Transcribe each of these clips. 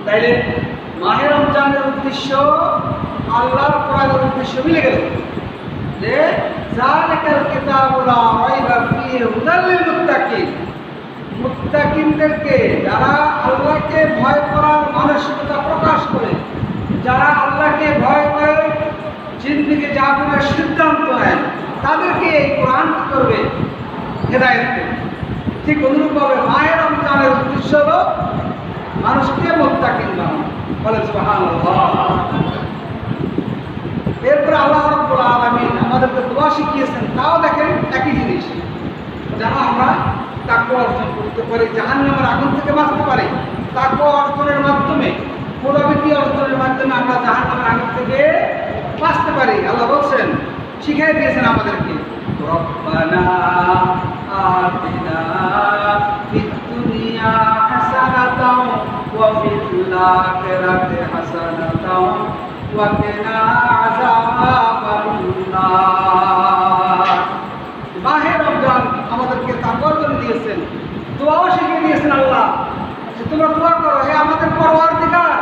তাইলে মাহে রমজানের উদ্দেশ্য আল্লাহর কোরআনের উদ্দেশ্য মিলে গেল যে যালিকাল কিতাবু লা রাইবা ফীহি হুদাল লিল মুত্তাকিন, মুত্তাকিনদেরকে যারা আল্লাহকে ভয় করার মানসিকতা প্রকাশ করে, যারা আল্লাহকে ভয় করে জিন্দেগি যাপনের সিদ্ধান্ত নেয়, তাদেরকে এই কোরআন করবে হেদায়েত করবে। ঠিক অনুরূপভাবে মাহে রমজানের উদ্দেশ্য হলো মানুষকে মুত্তাকিন বানানো। বলে সুবহানাল্লাহ। এরপরে আল্লাহ রাব্বুল আলামিন আমাদেরকে দোয়া শিখিয়েছেন, তাও দেখেন একই জিনিস, যেন আমরা তাকওয়া অর্জন করতে পারি, জাহান্নামের আগুন থেকে বাঁচতে পারি। তাকওয়া অর্জনের মাধ্যমে, মুনাফিকি অর্জনের মাধ্যমে আমরা জাহান্নামের আগুন থেকে বাঁচতে পারি। আল্লাহ বলছেন, শিখিয়ে দিয়েছেন আমাদেরকে, রব্বানা আতিনা ফিদ দুনিয়া হাসানাতাও ওয়া ফিল আখিরাতি হাসানাতাও ওয়া কিনা আযাবান নার। মাহে রমজান আমাদেরকে তাকওয়ার জন্য দিয়েছেন, দোয়াও শিখিয়ে দিয়েছেন আল্লাহ যে তোমরা দোয়া করো, হে আমাদের পরওয়ারদিগার,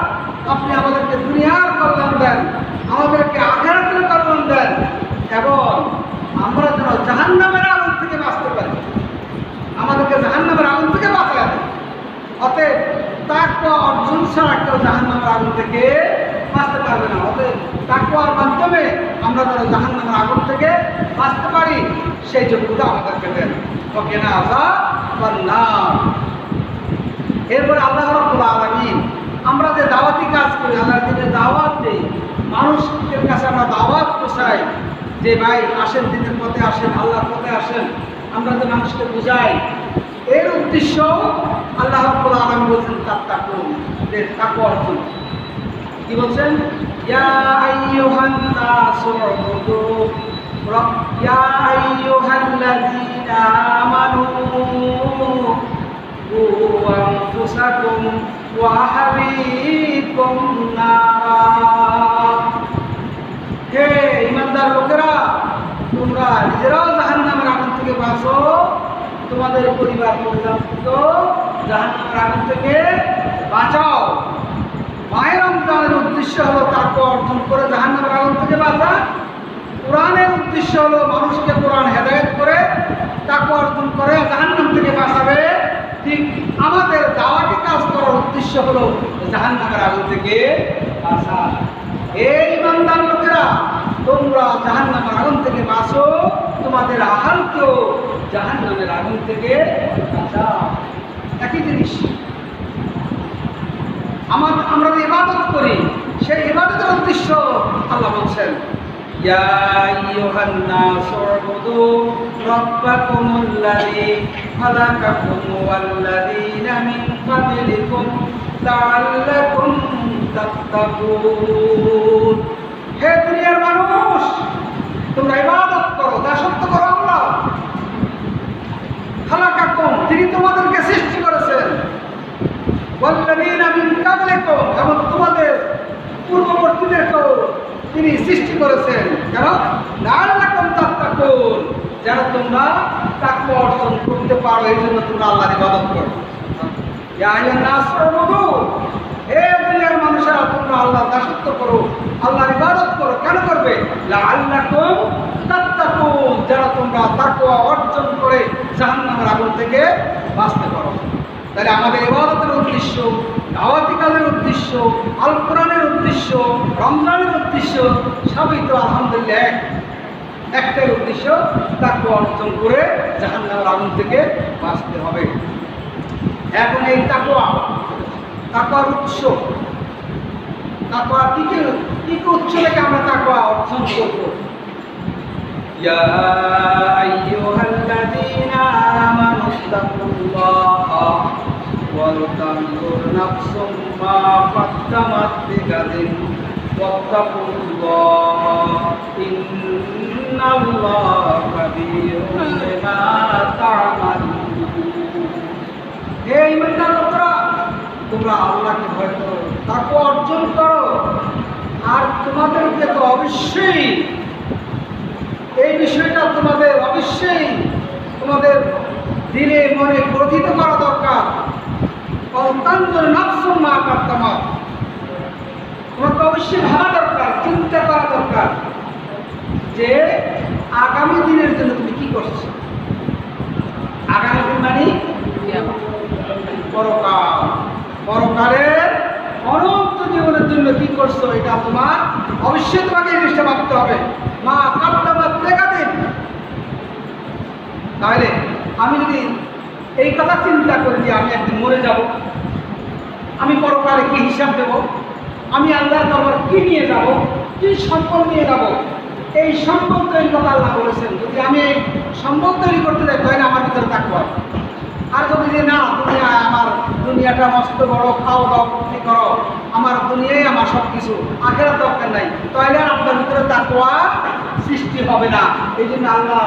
আপনি আমাদেরকে দুনিয়ার কল্যাণ দেন, আমাদেরকে আখিরাতের কল্যাণ দেন, এবং আমরা যেন জাহান্নামের আগুন থেকে বাঁচতে পারি, আমাদেরকে জাহান্নামের আগুন থেকে বাঁচায় দেন। অতএব তাকওয়া অর্জন ছাড়া কেউ জাহান্নামের আগুন থেকে বাঁচতে পারবে না। অতএব তাকওয়ার মাধ্যমে আমরা যেন জাহান্নামের আগুন থেকে বাঁচতে পারি, সেই যোগ্যতা আমাদেরকে দেন। ওকে না আযাবান নার। এরপরে আল্লাহ রাব্বুল আলামিন আমরা যে দাওয়াতি কাজ করি, আল্লাহর দিনে দাওয়াত দেই, মানুষের কাছে আমরা দাওয়াত পৌঁছাই যে ভাই আসেন, দিনের পথে আসেন, আল্লাহর পথে আসেন, আমরা যে মানুষকে বুঝাই, এর উদ্দেশ্য আল্লাহ রাব্বুল আলামিন বলছেন তাত্তাকুন, যে তাকওয়া অর্জন। কি বলছেন? ইয়া আইয়ুহান নাসু উবুদু ইয়া আইয়ুহাল্লাযীনা আমানু কু আনফুসাকুম ওয়া আহলিকুম নারা। হে ঈমানদার লোকেরা, তোমরা নিজেরাও জাহান্নামের আগুন থেকে বাঁচো, তোমাদের পরিবার পরিজনকেও জাহান্নামের আগুন থেকে বাঁচাও। মাহে রমজানের উদ্দেশ্য হলো তাকওয়া অর্জন করে জাহান্নামের আগুন থেকে বাঁচা। কোরআনের উদ্দেশ্য হলো মানুষকে কোরআন হেদায়েত করে তাকওয়া অর্জন করে জাহান্নাম থেকে বাঁচাবে। ঠিক আমাদের দাওয়াতি কাজ করার উদ্দেশ্য হলো জাহান্নামের আগুন থেকে বাঁচা। এই ঈমানদার লোকেরা, তোমরা জাহান্নামের আগুন থেকে বাঁচো, তোমাদের আহালকেও জাহান্নামের আগুন থেকে বাঁচাও। একই জিনিস। আমরা যে ইবাদত করি, সেই ইবাদতের উদ্দেশ্য আল্লাহ বলছেন, ইয়া আইয়ুহান নাসু উবুদু রাব্বাকুমুল্লাযী খালাকাকুম ওয়াল্লাযীনা মিন ক্বাবলিকুম লাআল্লাকুম তাত্তাকুন। হে দুনিয়ার মানুষ, তোমরা ইবাদত করো, দাসত্ব করো আল্লাহ। খালাকাকুম, তিনি তোমাদেরকে সৃষ্টি করেছেন, ওয়াল্লাযীনা মিন ক্বাবলিকুম, এবং তোমাদের পূর্ববর্তীদেরকেও তিনি সৃষ্টি করেছেন। কেন? লাআল্লাকুম তাত্তাকুন, যেন তোমরা তাকওয়া অর্জন করতে পারো, এই জন্য তোমরা আল্লাহর ইবাদত করো। ইয়া আইয়ুহান নাসু উবুদু, হে দুনিয়ার মানুষেরা, তোমরা আল্লাহর দাসত্ব করো, আল্লাহর ইবাদত করো। কেন করবে? লাআল্লাকুম তাত্তাকুন, যেন তোমরা তাকওয়া অর্জন করে জাহান্নামের আগুন থেকে বাঁচতে পারো। তাহলে আমাদের ইবাদতের উদ্দেশ্য, দাওয়াতি কাজের উদ্দেশ্য, আল কোরআনের উদ্দেশ্য, রমজানের উদ্দেশ্য সবই তো আলহামদুলিল্লাহ একটাই উদ্দেশ্য, তাকওয়া অর্জন করে জাহান্নামের আগুন থেকে বাঁচতে হবে। এখন এই তাকওয়ার উৎস, তাকওয়া কি উৎস থেকে আমরা তাকওয়া অর্জন করব? ইয়া আইয়ুহাল্লাযীনা আমানু তাকুল্লাহা ওয়াল তানজুর নাফসুম মা কদ্দামাত লিগাদিন ওয়াত্তাকুল্লাহ ইন্নাল্লাহা খাবীরুম বিমা তা'মালুন। হে ঈমানদার লোকেরা, তোমরা আল্লাহকে ভয় করো, তাকওয়া অর্জন করো, আর তোমাদেরকে তো অবশ্যই এই বিষয়টা তোমাদের অবশ্যই তোমাদের দিলে মনে গ্রথিত করা দরকার। অন্তান্তর নাফসুম মা কদ্দামাত, অবশ্যই ভাবা দরকার, চিন্তা করা দরকার যে আগামী দিনের জন্য তুমি কি করছো। আগামী দিন মানে পরকাল, পরকালের অনন্ত জীবনের জন্য কি করছো এটা তোমার অবশ্যই তোমাকে এই জিনিসটা ভাবতে হবে। মা কাদ্দামাত লিগাদিন। তাহলে আমি যদি এই কথা চিন্তা করি যে আমি একদিন মরে যাব, আমি পরকালে কি হিসাব দেব, আমি আল্লাহর দরবারে কি নিয়ে যাব, কি সম্পদ নিয়ে যাব, এই সম্পদ তৈরি কথা আল্লাহ বলেছেন। যদি আমি এই সম্পদ তৈরি করতে যাই তাহলে আমার ভিতরে থাকবো। আর যদি যে না দুনিয়া আমার দুনিয়াটা মস্ত বড়, খাও দাও কি করো, আমার দুনিয়াই আমার সব কিছু, আখেরাত দরকার নাই, তাহলে আর আপনার ভিতরে তাকওয়া সৃষ্টি হবে না। এই জন্য আল্লাহ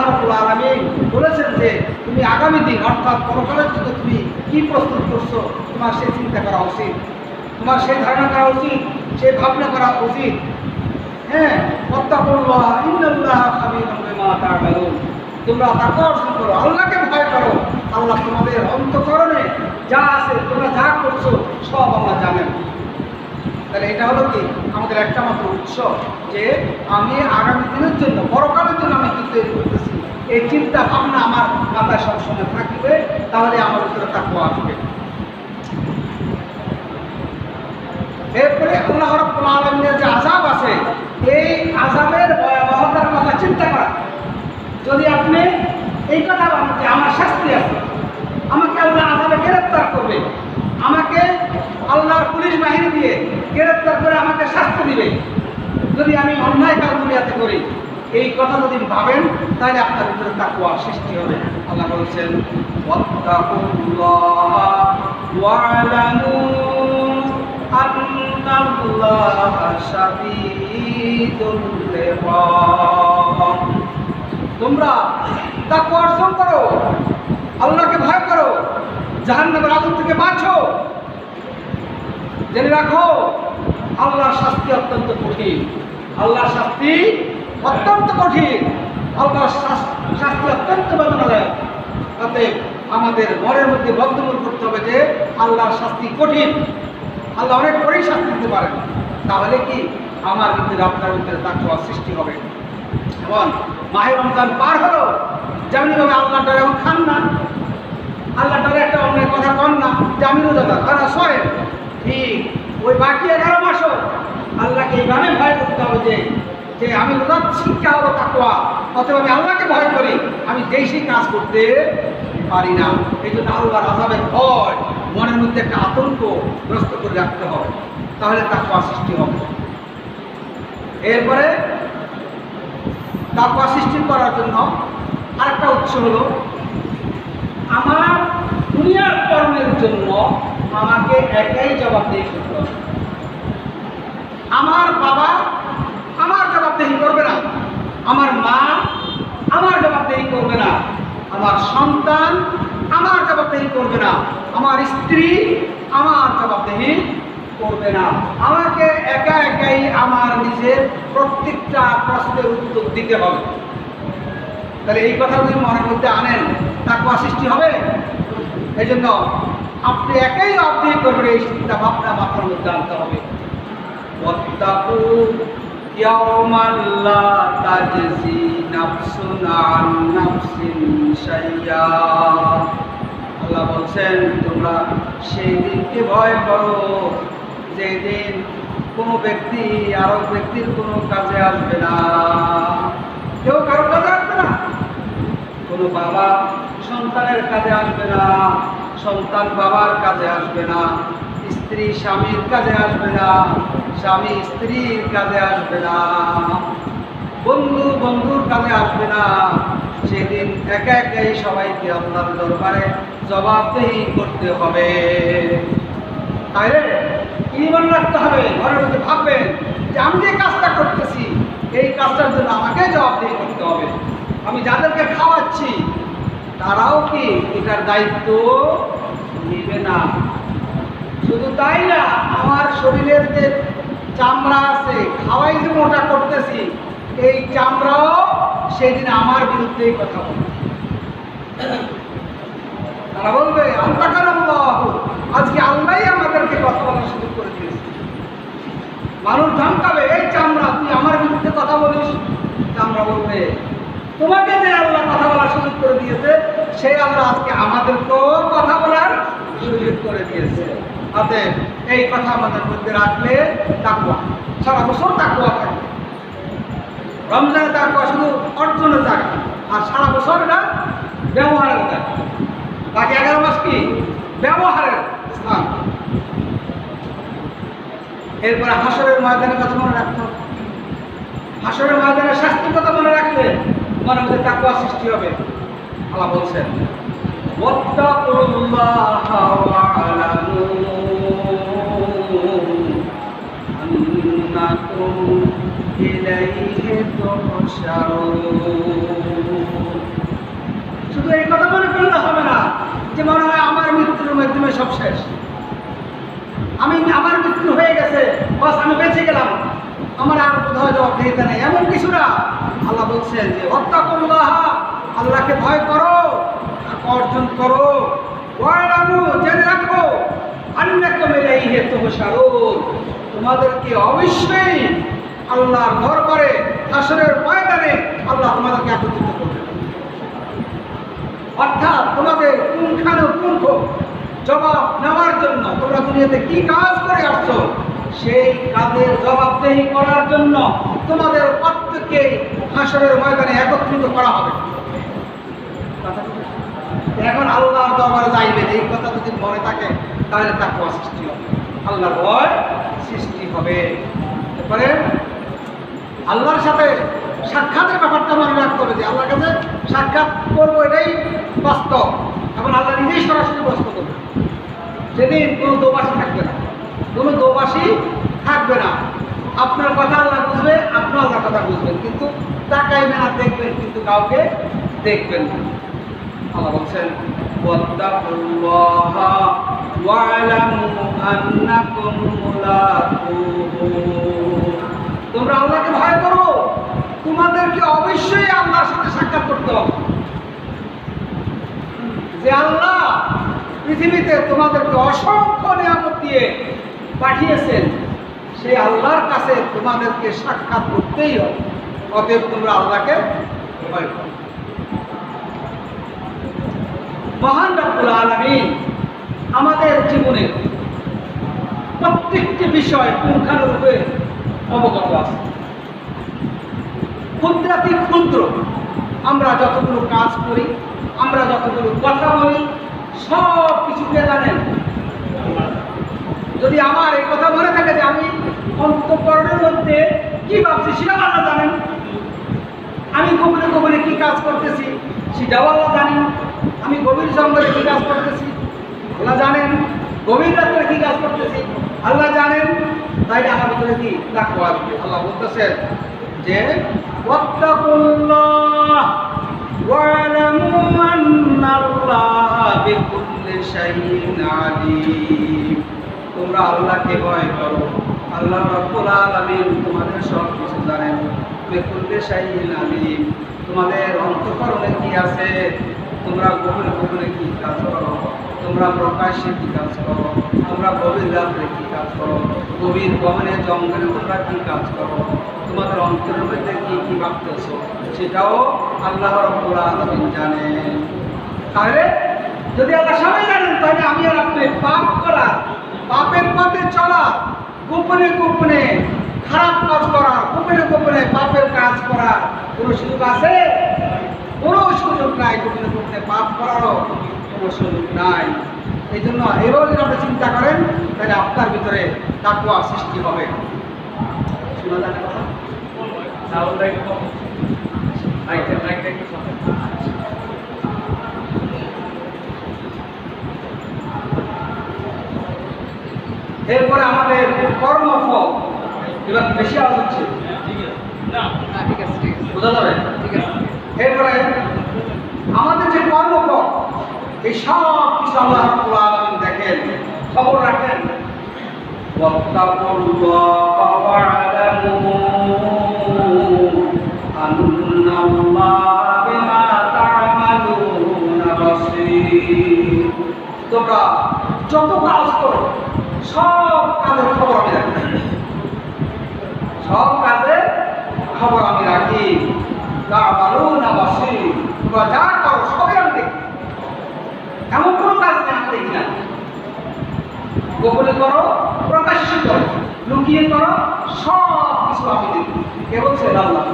রাব্বুল আলামিন বলেছেন যে তুমি আগামী দিন অর্থাৎ পরকালের জন্য তুমি কি প্রস্তুত করছো, তোমার সেই চিন্তা করা উচিত, তোমার সেই ধারণা করা উচিত, সেই ভাবনা করা উচিত। হ্যাঁ, ওয়াত্তাকুল্লাহ ইন্নাল্লাহা খাবীরুম বিমা তা'মালুন। তোমরা তাকওয়া অর্জন করো, আল্লাহকে ভয় করো। আল্লাহ তোমাদের অন্তঃকরণে যা আছে, তোমরা যা করছো সব আল্লাহ জানেন। তাহলে এটা হলো কি আমাদের একটা মাত্র উৎস যে আমি আগামী দিনের জন্য, পরকালের জন্য আমি কি তৈরি করতেছি, এই চিন্তা ভাবনা আমার মাথায় সবসময় থাকবে, তাহলে আমার ভিতরে তাকওয়া আসবে। এরপরে আল্লাহ রাব্বুল আলামিনের যে আযাব আছে, এই আযাবের ভয়াবহতার কথা চিন্তা করা। যদি আপনি এই কথা ভাবেন যে আমার শাস্তি আছে, আমাকে আল্লাহ আযাবে গ্রেফতার করবে, আমাকে আল্লাহর পুলিশ বাহিনী দিয়ে গ্রেফতার করে আমাকে শাস্তি দিবে যদি আমি অন্যায় কাজ দুনিয়াতে করি, এই কথা যদি ভাবেন তাহলে আপনার ভিতরে তাকওয়া সৃষ্টি হবে। আল্লাহ বলছেন ওয়াত্তাকুল্লাহা ওয়া'লামু আন্নাল্লাহা শাদীদুল ইকাব। তোমরা তাকওয়া অর্জন করো, আল্লাহকে ভয় করো, জাহান্নামের আগুন থেকে বাঁচো। জেনে রাখো আল্লাহর শাস্তি অত্যন্ত কঠিন, আল্লাহর শাস্তি অত্যন্ত কঠিন, আল্লাহর শাস্তি অত্যন্ত বেদনাদায়ক। অতএব আমাদের মনের মধ্যে বদ্ধমূল করতে হবে যে আল্লাহর শাস্তি কঠিন, আল্লাহ অনেক করেই শাস্তি দিতে পারেন। তাহলে কি আমার ভিতরে আপনার ভিতরে তাকওয়া সৃষ্টি হবে। এবং মাহে রমজান পার হলো, যেমনিভাবে আল্লাহর ডরে এখন খান না, আল্লাহর ডরে একটা অন্যের কথা কন না যে আমি রোজাদার, তারা সয় ঠিক ওই বাকি 11 মাসও আল্লাহকে এইভাবে ভয় করতে হবে যে আমি রোজার শিক্ষা হলো তাকওয়া। অথবা আমি আল্লাহকে ভয় করি, আমি যেই সেই কাজ করতে পারি না। এই জন্য আল্লাহর আযাবের ভয় মনের মধ্যে একটা আতঙ্ক গ্রস্ত করে রাখতে হবে, তাহলে তাকওয়া সৃষ্টি হবে। এরপরে তাকওয়া সৃষ্টি করার জন্য আরেকটা উৎস হলো আমার দুনিয়ার কর্মের জন্য আমাকে একাই জবাবদিহি করতে হবে। আমার বাবা আমার জবাবদিহি করবে না, আমার মা আমার জবাবদিহি করবে না, আমার সন্তান আমার জবাবদিহি করবে না, আমার স্ত্রী আমার জবাবদিহি করবে না। আমাকে একা একাই আমার নিজের প্রত্যেকটা প্রশ্নের উত্তর দিতে হবে। তাহলে এই কথা যদি মনের মধ্যে আনেন তাকওয়া সৃষ্টি হবে। এই জন্য আপনি একাই জবাবদিহি করবেন, এই চিন্তা ভাবনা মাথার মধ্যে আনতে হবে। ওয়াত্তাকু ইয়াওমান লা তাজজি নাফসুন আন নাফসিন শাইয়্যা। আল্লাহ বলছেন তোমরা সেই দিনকে ভয় করো যেদিন কোনো ব্যক্তি আরেক ব্যক্তির কোনো কাজে আসবে না, কেউ কারো কাজে আসবে না। কোনো বাবা সন্তানের কাজে আসবে না, সন্তান বাবার কাজে আসবে না, স্ত্রী স্বামীর কাজে আসবে না, স্বামী স্ত্রীর কাজে আসবে না, বন্ধু বন্ধুর কাজে আসবে না। সেদিন একা একাই সবাইকে আল্লাহর দরবারে জবাবদিহি করতে হবে। তাহলে ঈমান রাখতে হবে, ঘরের মধ্যে ভাববেন যে আমি যে কাজটা করতেছি এই কাজটার জন্য আমাকে জবাবদিহি করতে হবে। আমি যাদেরকে খাওয়াচ্ছি তারাও কি এটার দায়িত্ব নেবে না। শুধু তাই না, আমার শরীরের যে চামড়া আছে খাওয়াই যে মোটা করতেছি, এই চামড়াও সেদিন আমার বিরুদ্ধেই কথা বলবে। তারা বলবে আল্লাহ আজকে আল্লাহই আমাদেরকে কথা বলার সুযোগ করে দিয়েছে। তোমাকে যে আল্লাহ কথা বলার সুযোগ করে দিয়েছে, সেই আল্লাহ আজকে আমাদেরকেও কথা বলার সুযোগ করে দিয়েছে। অতএব এই কথা আমাদের মধ্যে রাখলে তাকওয়া, সারা বছর তাকওয়া থাকবে। রমজানে তাকওয়া শুধু অর্জনের জায়গা, আর সারা বছর এটা ব্যবহারের জায়গা। বাকি 11 মাস কি ব্যবহারের স্থান। এরপরে হাসরের ময়দানের কথা মনে রাখতে হবে। হাসরের ময়দানের শাস্তির কথা মনে রাখলে মনের মধ্যে তাকওয়া সৃষ্টি হবে। আল্লাহ বলছেন, ওয়াত্তাকুল্লাহা ওয়া'লামু আন্নাকুম ইলাইহি তুহশারুন। শুধু এই কথা মনে করলে হবে না যে মনে হয় আমার মৃত্যুর মাধ্যমে সব শেষ, আমার মৃত্যু হয়ে গেছে, বাস আমি বেঁচে গেলাম, আমার আর কোথাও জবাবদিহিতা নেই, এমন কিছু না। আল্লাহ বলছেন যে ওয়াত্তাকুল্লাহ, আল্লাহকে ভয় করো, অর্জন করো, ওয়া'লামু, জেনে রাখো, আন্নাকুম ইলাইহি তুহশারুন, তোমাদেরকে অবশ্যই আল্লাহর দরবারে হাসরের ময়দানে আল্লাহ তোমাদেরকে একত্রিত করবে। অর্থাৎ তোমাদের পুঙ্খানুপুঙ্খ জবাব নেওয়ার জন্য তোমরা দুনিয়াতে কি কাজ করে আসছো, সেই কাজের জবাবদেহি করার জন্য তোমাদের প্রত্যেককে হাসরের ময়দানে একত্রিত করা হবে। এখন আল্লাহর দরবারে যাইবেন, এই কথা যদি মনে থাকে তাহলে তাকওয়া সৃষ্টি হবে, আল্লাহর ভয় সৃষ্টি হবে। এরপরে আল্লাহর সাথে সাক্ষাতের ব্যাপারটা মনে রাখতে হবে যে আল্লাহর কাছে সাক্ষাৎ করবো, এটাই বাস্তব। এখন আল্লাহ নিজেই সরাসরি প্রশ্ন করবে। সেদিন কোনো দোবাসী থাকবে না, কোনো দোবাসী থাকবে না। আপনার কথা আল্লাহ বুঝবে, আপনার আল্লাহর কথা বুঝবেন, কিন্তু তাকাইবেন আর দেখবেন, কিন্তু কাউকে দেখবেন না। আল্লাহ বলছেন, ওয়াত্তাকুল্লাহা ওয়া'লামু আন্নাকুম মুলাকুহু, তোমরা আল্লাহকে ভয় করো, তোমাদেরকে অবশ্যই আল্লাহর সাথে সাক্ষাৎ করতে হবে। যে আল্লাহ পৃথিবীতে তোমাদেরকে অসংখ্য নিয়ামত দিয়ে পাঠিয়েছেন, সেই আল্লাহর কাছে তোমাদেরকে সাক্ষাৎ করতেই হবে। অতএব তোমরা আল্লাহকে ভয় করো। মহান রব্বুল আলামিন আমাদের জীবনের প্রত্যেকটি বিষয় পুঙ্খানুরূপে অবগত আছে। ক্ষুদ্রাতি ক্ষুদ্র আমরা যতগুলো কাজ করি, আমরা যতগুলো কথা বলি, সব কিছুকে জানেন। যদি আমার এই কথা মনে থাকে যে আমি অন্তঃকরণের মধ্যে কি ভাবছি সেটাও আল্লাহ জানেন, আমি গোপনে গোপনে কি কাজ করতেছি সেটাও আল্লাহ জানেন, আমি গভীর জঙ্গলে কি কাজ করতেছি আল্লাহ জানেন, গভীর রাত্রে কি কাজ করতেছি আল্লাহ জানেন। তাই আমার ভিতরে কি তাকওয়া আসবে। আল্লাহ বলতেছেন যে ওয়াত্তাকুল্লাহ ওয়া'লামু আন্নাল্লাহা বিকুল্লি শাইইন আলীম, তোমরা আল্লাহকে ভয় করো, আল্লাহ রাব্বুল আলামিন তোমাদের সব কিছু জানেন। বিকুল্লি শাইইন আলীম, তোমাদের অন্তঃকরণে কি আছে, তোমরা গোপনে গোপনে কি কাজ করো, তোমরা প্রকাশ্যে কি কাজ করো, তোমরা গভীর রাত্রে কি কাজ করো, গভীর গহনে জঙ্গলে তোমরা কি কাজ করো, তোমাদের অন্তরের মধ্যে কি কি ভাবতেছ সেটাও আল্লাহ রাব্বুল আলামিন জানেন। তাহলে যদি আল্লাহ সবাই জানেন, তাহলে আমি আর আপনি পাপ করা, পাপের পথে চলা, গোপনে গোপনে খারাপ কাজ করা, গোপনে গোপনে পাপের কাজ করা কোনো সুযোগ আছে? কোনো সুযোগ নাই। গোপনে গোপনে পাপ করারও কোনো সুযোগ নাই। এই জন্য এভাবে যদি আপনি চিন্তা করেন, তাহলে আপনার ভিতরে তাকওয়া সৃষ্টি হবে। শোনা যায় কথা? এরপরে আমাদের কর্মফল, এবার বেশি আওয়াজ হচ্ছে, বোঝা যাবে? এরপরে আমাদের যে কর্মফল, এই সব কিছু আল্লাহ রাব্বুল আলামিন দেখেন, খবর রাখেন। ওয়াত্তাকুল্লাহা ওয়া'লামু আন্নাল্লাহা বিমা তা'মালুনা বাসীর, তোমরা যত কাজ করো সব কাজের খবর আমি রাখি, সব কাজের খবর আমি রাখি। তা'মালুনা বাসীর, তোমরা যা করো সবই আমি দেখি। এমন কোনো কাজ নেই আমি দেখি না। গোপনে করো, প্রকাশ্যে করো, লুকিয়ে করো, সব কিছু আমি দেখি। কে বলছেন? আল্লাহ।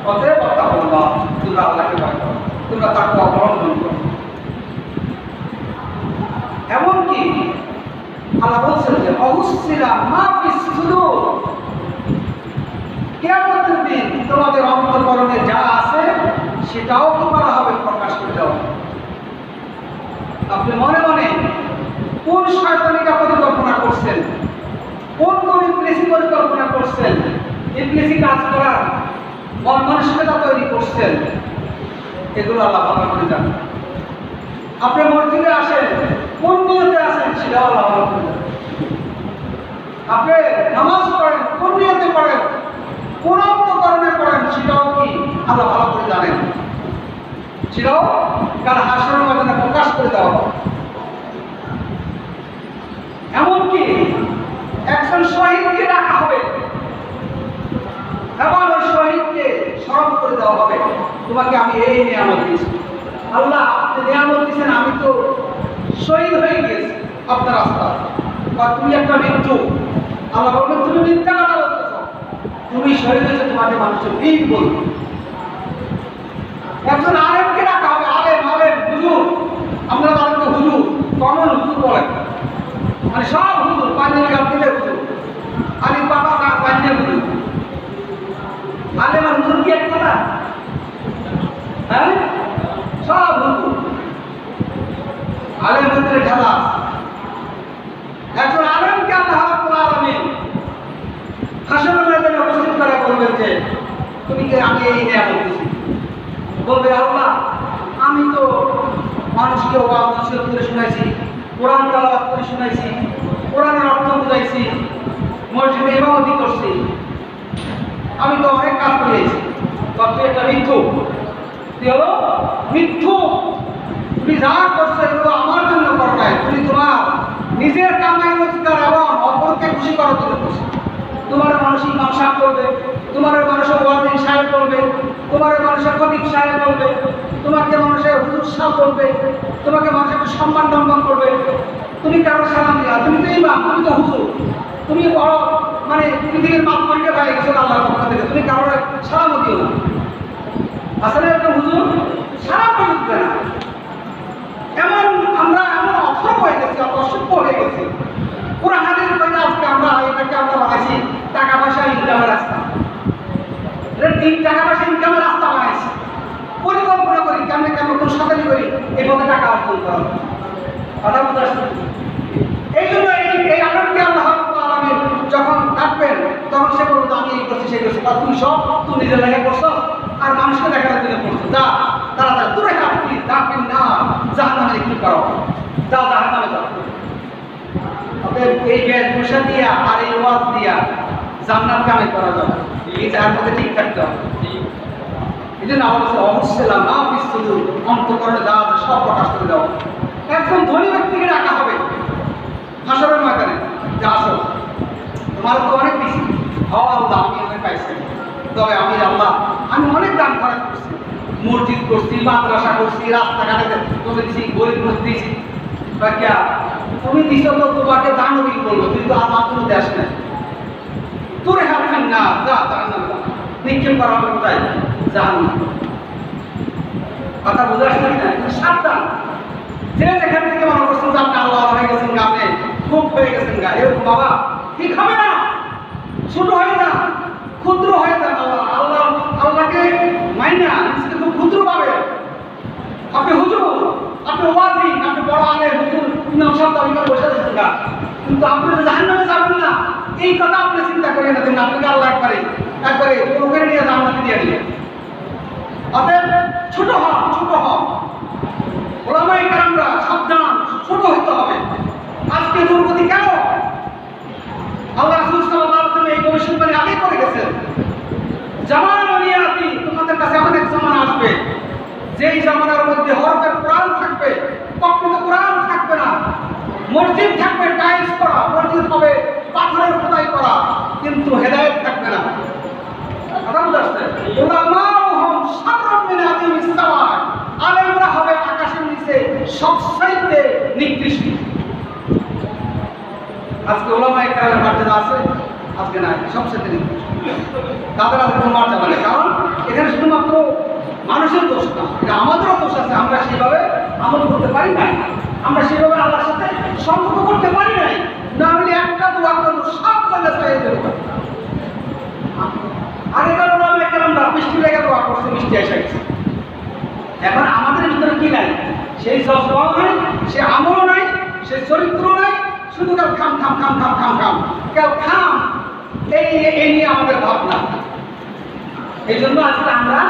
অতএব তাকওয়াল্লাহ, তোমরা আল্লাহকে ভয় করো, তোমরা তাকওয়া অবলম্বন করো। এমনকি আল্লাহ বলছেন যে অহুসসিলা মা ফিস সুদূর, কিয়ামতের দিন তোমাদের অন্তঃকরণে যা আছে সেটাও কি করা হবে? প্রকাশ করে দেওয়া হবে। আপনি মনে মনে কোন শয়তানিটা পরিকল্পনা করছেন, কোন ইবলিসি পরিকল্পনা করছেন, ইবলিসি কাজ করার মন মানসিকতা তৈরি করছেন, এগুলো আল্লাহ ভালো করে জানেন। আপনি মসজিদে আসেন, কোন নিয়তে আসেন সেটাও আল্লাহ ভালো করে জানেন। আপনি নামাজ পড়েন, কোন নিয়তে পড়েন, কোন অন্তঃকরণে পড়েন সেটাও কি আল্লাহ ভালো করে জানেন। সেটাও কাল হাসরের ময়দানে প্রকাশ করে দেওয়া হবে। এমনকি একজন শহীদকে ডাকা হবে এবং ওই শহীদকে স্মরণ করে দেওয়া হবে, তোমাকে আমি এই নিয়ামত দিয়েছি। আল্লাহ আপনি নিয়ামত দিয়েছেন, আমি তো শহীদ হয়ে গেছি আপনার রাস্তায়, বা তুমি একটা মৃত্যু। আল্লাহ বলবেন তুমি মিথ্যা কথা বলতেছ, তুমি শহীদ হয়েছে, তোমাকে মানুষের বীর বলবে। একজন আলেমকে ডাকা হবে, আলেম আলেম হুজুর, আমরা তাদেরকে হুজুর, কমন হুজুর বলেন, মানে সব হুজুর, পাঞ্জাবি গাছ দিলে হুজুর, আলিম বাবা না পাঞ্জাবি হুজুর। আলেম আর হুজুর কি এক কথা? হ্যাঁ, সব হুজুর, আলেম হুজুরের ঢালা। একজন আলেমকে আল্লাহ রাব্বুল আলামিন হাসরের ময়দানে উপস্থিত করে বলবেন যে তুমি কি আমি এই নিয়ামত দিয়েছি। বলবে আল্লাহ আমি তো মানুষকে ওয়াজ নসিহত করে শুনাইছি, কোরআন তেলাওয়াত করে শুনাইছি, কোরআনের অর্থ বুঝাইছি, মসজিদে ইমামতি করছি, আমি তো অনেক কাজ করেছি। তুই একটা মিথ্যু, তুই হলো মিথ্যু, তুমি যা করছো এগুলো আমার জন্য করো নাই, তুমি তোমার নিজের কামাই রোজগার এবং অপরকে খুশি করার জন্য করছো। তোমার মানুষই ইমাম করবে, তোমার মানুষের ওয়াজিন সাহেব করবে, তোমার মানুষের খতিব সাহেব করবে, তোমাকে মানুষের হুজুর সাহেব করবে, তোমাকে মানুষের সম্মান দম্বন করবে। তুমি কারো সালাম দিলা, তুমি তো ইমাম, তুমি তো হুজুর, তুমি বড় মানে পৃথিবীর মাপ পরীক্ষা পাই গেছো আল্লাহর পক্ষ থেকে, তুমি কারোর সালামও দিও না। আসলে একটা হুজুর সারা পর্যন্ত না। এমন আমরা এমন অথর্ব হয়ে গেছি, অসভ্য হয়ে গেছি। পুরো হাদিস বইটা আজকে আমরা এটাকে আমরা বানাইছি টাকা পয়সা ইনকামের রাস্তা। টাকা পয়সা ইনকামের রাস্তা বানাইছি, পরিকল্পনা করি কেমনে কেমন কোন সাতালি করি এই পথে টাকা অর্জন করা। কথা বুঝতে আসছে? এই জন্য এই আনন্দকে আল্লাহ রাব্বুল আলামিন যখন থাকবেন তখন সে বলবে আমি এই করছি সেই করছি, তুমি সব তুমি নিজের লাগে করছো আর মানুষকে দেখানোর জন্য করছো। যা তাড়াতাড়ি দূরে কাপড়ি দাপিন না, জাহান্নামে কি করো, যা জাহান্নামে যাও। এই বেশভূষা দিয়া আর এই ওয়াজ দিয়া জান্নাত কামাই করা যাবে, এই যার মধ্যে ঠিক থাকতে হবে। এই জন্য আমাদের অবশ্যই মা ফিস সুদূর, অন্তঃকরণে যা আছে সব প্রকাশ করে দেওয়া। একজন ধনী ব্যক্তিকে রাখা হবে হাসরের ময়দানে, যে আসো তোমার তো অনেক বেশি হওয়া, আল্লাহ আমি অনেক পাইছি, তবে আমি আল্লাহ আমি অনেক দান খরচ করছি, মসজিদ করছি, মাদ্রাসা করছি, রাস্তাঘাটে তুমি দিছি, গরিব মানুষ দিয়েছি। তুমি দিছ তো তোমাকে দানবী বলবো, কিন্তু আমার কোনো দেশ নেই। তোরে হারবেন না, যা জাহান্নামে যা, নিক্ষেপ করা হবে কোথায়? জাহান্নামে। কথা বুঝে আসছেন না? সাবধান, যে যেখান থেকে মনে করছেন যে আপনি আল্লাহ হয়ে গেছেন গা, আপনি খুব হয়ে গেছেন গা, এরকম বাবা ঠিক হবে না। ছোট হয়ে না, ক্ষুদ্র হয়ে যান। আল্লাহ আল্লাহকে মাইনা নিজেকে খুব ক্ষুদ্র পাবে। আপনি হুজুর, আপনি ওয়াজি, আপনি বড় আলেম, হুজুর ইমাম সাহেব দাবি করে বসে আছেন গা, কিন্তু আপনি তো জাহান্নামে যাবেন না এই কথা আপনি চিন্তা করেন না। কিন্তু আপনাকে আল্লাহ একবারে লোকের নিয়ে জান্নাতে দিয়ে দিলেন। অতএব ছোট হন, ছোট হন। ওলামায়ে কেরামরা সাবধান, ছোট হতে হবে। আজকে দুর্গতি কেন? আল্লাহ রাসূল সাল্লাল্লাহু আলাইহি ওয়াসাল্লাম এই ভবিষ্যৎবাণী আগে করে গেছেন। জামান নিয়াতি, তোমাদের কাছে এমন এক জামানা আসবে যেই জামানার মধ্যে হরফে কোরআন থাকবে, প্রকৃত কোরআন থাকবে না। মসজিদ থাকবে টাইলস করা, মসজিদ হবে পাথরের খোদাই করা, কিন্তু হেদায়েত থাকবে না। কথা বুঝতে পারছেন? উলামাউহুম শাররুন আজকে ওলামায়ে কেরামের মর্যাদা আছে? আজকে নাই, সবচেয়ে নিকৃষ্ট। তাদের আজকে কোনো মর্যাদা নেই, কারণ এখানে শুধুমাত্র মানুষের দোষ না, এটা আমাদেরও দোষ আছে। আমরা সেইভাবে আমল করতে পারি নাই, আমরা সেইভাবে আল্লাহর সাথে সম্পর্ক করতে পারি নাই। না হলে একটা দোয়া করবো সব জায়গায় চাইয়ে দেবো। আগেকার ওলামায়ে কেরামরা বৃষ্টি লেগে দোয়া করছে, বৃষ্টি এসে গেছে। এখন আমাদের ভিতরে কি নাই? সেই জজবাও নাই, সে আমলও নাই, সে চরিত্র নাই, শুধু কাল খাম খাম খাম খাম খাম খাম কাল খাম, এই নিয়ে আমাদের ভাবনা। এই জন্য আজকে আমরা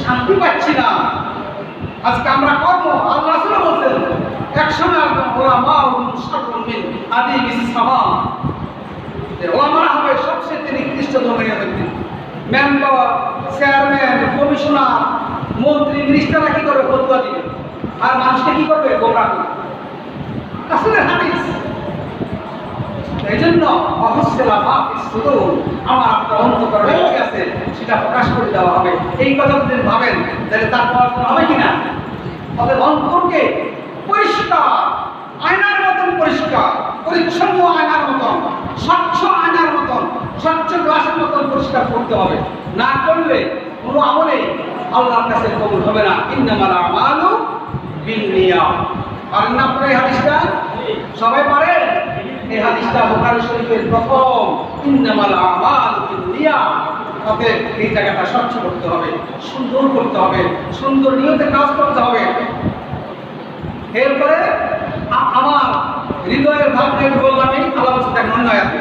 শান্তি পাচ্ছি না। আজকে আমরা কর্ম, আল্লাহ রাসূল বলছেন একসময় ওলামা মুশাররুমিন আদি বিসসামা, ওলামারা হবে সবচেয়ে নিকৃষ্ট ধর্মীয় ব্যক্তি। মেম্বার, চেয়ারম্যান, কমিশনার, মন্ত্রী, মিনিস্টাররা কি করবে? ফতোয়া দিবে, আর মানুষকে কি করবে? গোমরাহ করবে। আসলে হাদিস। এই জন্য অহস্যলা মাফিস সুদূর, আমার আপনার অন্তঃকরণে কি আছে সেটা প্রকাশ করে দেওয়া হবে। এই কথা যদি ভাবেন তাহলে তার পড়াশোনা হবে কিনা? তাদের অন্তরকে পরিষ্কার, আয়নার মতন পরিষ্কার, পরিচ্ছন্ন আয়নার মতন, স্বচ্ছ আয়নার মতন, স্বচ্ছ গ্লাসের মতন পরিষ্কার করতে হবে। না করলে কোনো আমলে আল্লাহর কাছে কবুল হবে না। ইন্নামাল আমালু বিন্নিয়াত। পারেন না আপনারা এই হাদিসটা? সবাই পারেন? এই হাদিসটা বুখারী শরীফের প্রথম, ইন্নামাল আমালু বিন্নিয়াত। অতএব এই জায়গাটা স্বচ্ছ করতে হবে, সুন্দর করতে হবে, সুন্দর নিয়তে কাজ করতে হবে। এরপরে আমার হৃদয়ের ভাবনা বললাম, এই আল্লাহ অন্য আয়াতে